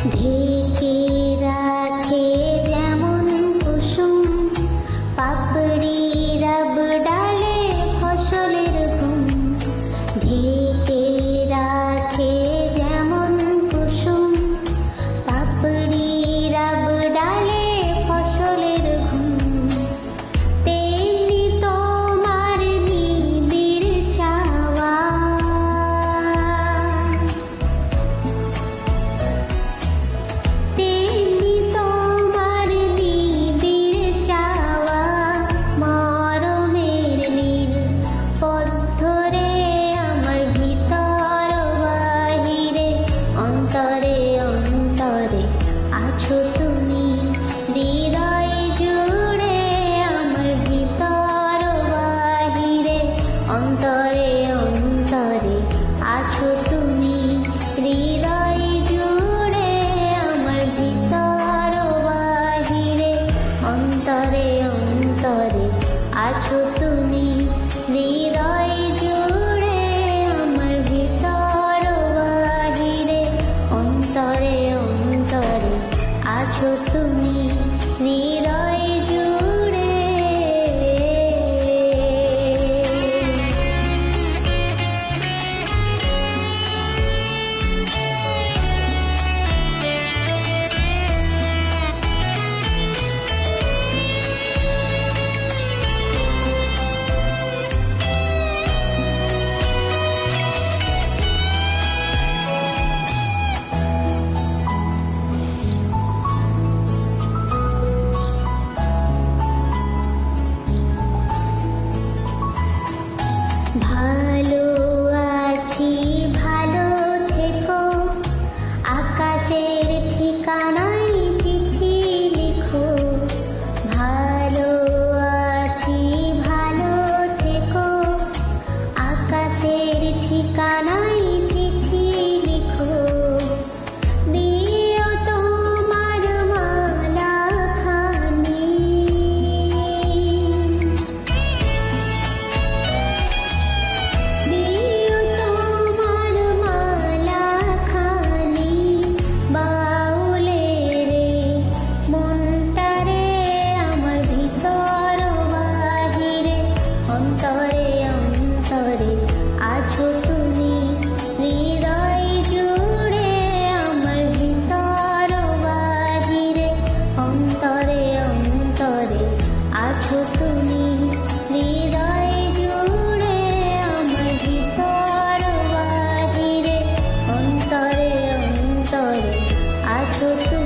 ঢেকে রাখে যেমন কুসুম পাপড়ি রব ডালে ফসলের ঘুম। ঢেকে রাখে যেমন কুসুম পাপড়ি রব ডালে ফসলের ঘুম। তেমনি তোমার নিবিড় চাওয়া, তেমনি তোমার নিবিড় চাওয়া। মরমের নীল পথ ধরে আমার ভিতর বাহিরে অন্তরে অন্তরে আছো তুমি। হৃদয় জুড়ে আমার ভিতর বাহিরে অন্তরে অন্তরে আছো তুমি। হৃদয় জুড়ে আমার ভিতর বাহিরে অন্তরে অন্তরে আছো তুমি। হৃদয় জুড়ে আমার ভিতর বাহিরে অন্তরে অন্তরে আছো তুমি। হৃদয় জুড়ে ভালো আছি ভালো থেকো, আকাশের ঠিকানায় চিঠি লিখো। ভালো আছি ভালো থেকো, আকাশের ঠিকানায় চিঠি লিখো। দিও তোমার মালা খানি, দিও তোমার মালা খানি। বাউলে রে মনটারে আমার ভিতর বাহিরে অন্তরে অন্তরে আছো তুমি। হৃদয় জুড়ে আমার ভিতর বাহিরে অন্তরে অন্তরে আছো তুমি। হৃদয় জুড়ে আমার ভিতর বাহিরে অন্তরে অন্তরে আছো তুমি।